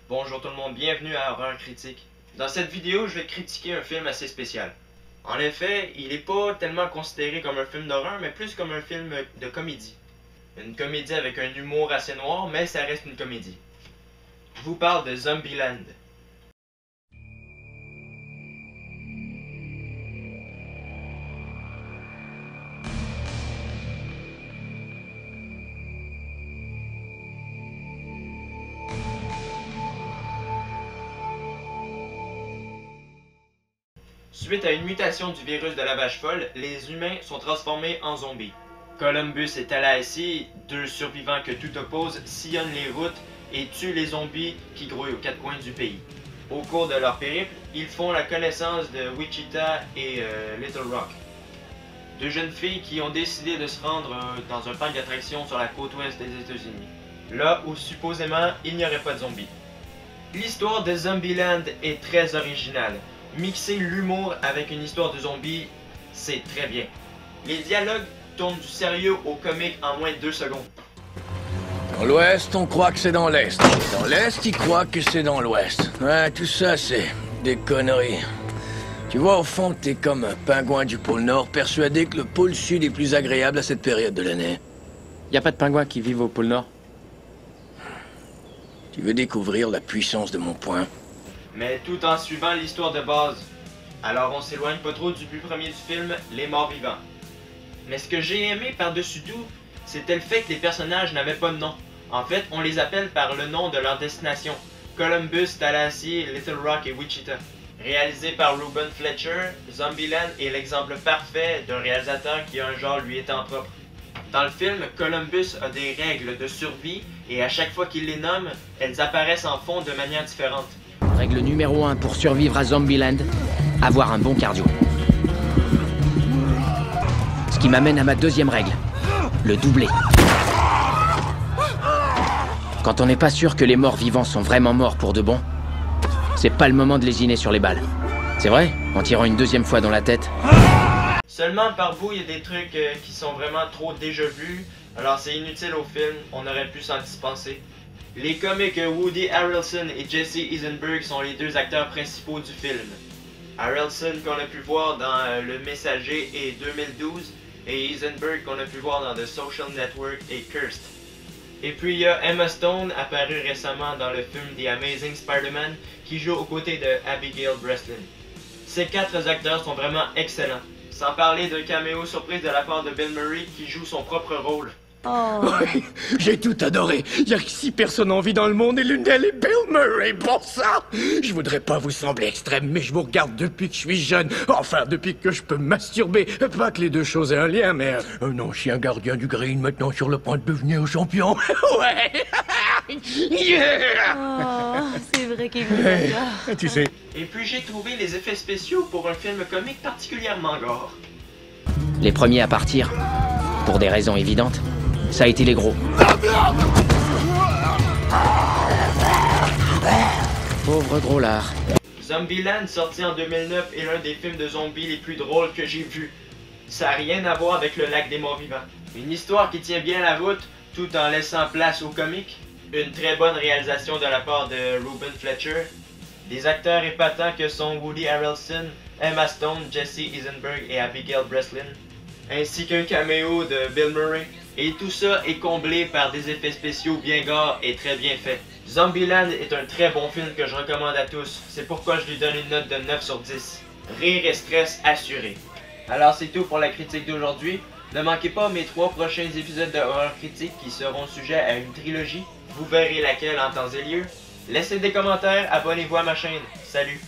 Bonjour tout le monde, bienvenue à Horreur Critique. Dans cette vidéo, je vais critiquer un film assez spécial. En effet, il n'est pas tellement considéré comme un film d'horreur, mais plus comme un film de comédie. Une comédie avec un humour assez noir, mais ça reste une comédie. Je vous parle de Zombieland. Suite à une mutation du virus de la vache folle, les humains sont transformés en zombies. Columbus et Tallahassee, deux survivants que tout oppose, sillonnent les routes et tuent les zombies qui grouillent aux quatre coins du pays. Au cours de leur périple, ils font la connaissance de Wichita et Little Rock. Deux jeunes filles qui ont décidé de se rendre dans un parc d'attractions sur la côte ouest des États-Unis, là où supposément il n'y aurait pas de zombies. L'histoire de Zombieland est très originale. Mixer l'humour avec une histoire de zombies, c'est très bien. Les dialogues tournent du sérieux au comique en moins de 2 secondes. Dans l'ouest, on croit que c'est dans l'est. Dans l'est, ils croient que c'est dans l'ouest. Ouais, tout ça, c'est des conneries. Tu vois, au fond, t'es comme un pingouin du pôle Nord, persuadé que le pôle Sud est plus agréable à cette période de l'année. Y a pas de pingouins qui vivent au pôle Nord? Tu veux découvrir la puissance de mon point? Mais tout en suivant l'histoire de base. Alors on s'éloigne pas trop du but premier du film, les morts vivants. Mais ce que j'ai aimé par-dessus tout, c'était le fait que les personnages n'avaient pas de nom. En fait, on les appelle par le nom de leur destination. Columbus, Tallahassee, Little Rock et Wichita. Réalisé par Ruben Fletcher, Zombieland est l'exemple parfait d'un réalisateur qui a un genre lui étant propre. Dans le film, Columbus a des règles de survie et à chaque fois qu'il les nomme, elles apparaissent en fond de manière différente. Règle numéro 1 pour survivre à Zombieland, avoir un bon cardio. Ce qui m'amène à ma deuxième règle, le doubler. Quand on n'est pas sûr que les morts vivants sont vraiment morts pour de bon, c'est pas le moment de lésiner sur les balles. C'est vrai, en tirant une deuxième fois dans la tête. Seulement par bout, il y a des trucs qui sont vraiment trop déjà vus, alors c'est inutile au film, on aurait pu s'en dispenser. Les comiques Woody Harrelson et Jesse Eisenberg sont les deux acteurs principaux du film. Harrelson qu'on a pu voir dans Le Messager et 2012, et Eisenberg qu'on a pu voir dans The Social Network et Cursed. Et puis il y a Emma Stone, apparue récemment dans le film The Amazing Spider-Man, qui joue aux côtés de Abigail Breslin. Ces 4 acteurs sont vraiment excellents, sans parler d'un caméo surprise de la part de Bill Murray qui joue son propre rôle. Oh. Ouais, j'ai tout adoré. Y a que 6 personnes en vie dans le monde et l'une d'elles est Bill Murray. Bon ça, je voudrais pas vous sembler extrême, mais je vous regarde depuis que je suis jeune. Enfin, depuis que je peux me masturber. Pas que les deux choses aient un lien, mais un ancien gardien du Green maintenant sur le point de devenir champion. Ouais. Yeah. Oh, c'est vrai qu'il est là. Tu sais. Et puis j'ai trouvé les effets spéciaux pour un film comique particulièrement gore. Les premiers à partir, pour des raisons évidentes, ça a été les gros. Pauvre gros lard. Zombieland, sorti en 2009, est l'un des films de zombies les plus drôles que j'ai vus. Ça n'a rien à voir avec le lac des morts vivants. Une histoire qui tient bien la route, tout en laissant place au comique. Une très bonne réalisation de la part de Ruben Fletcher. Des acteurs épatants que sont Woody Harrelson, Emma Stone, Jesse Eisenberg et Abigail Breslin. Ainsi qu'un caméo de Bill Murray. Et tout ça est comblé par des effets spéciaux bien gore et très bien faits. Zombieland est un très bon film que je recommande à tous. C'est pourquoi je lui donne une note de 9 sur 10. Rire et stress assuré. Alors c'est tout pour la critique d'aujourd'hui. Ne manquez pas mes 3 prochains épisodes de Horreur Critique qui seront sujets à une trilogie. Vous verrez laquelle en temps et lieu. Laissez des commentaires, abonnez-vous à ma chaîne. Salut!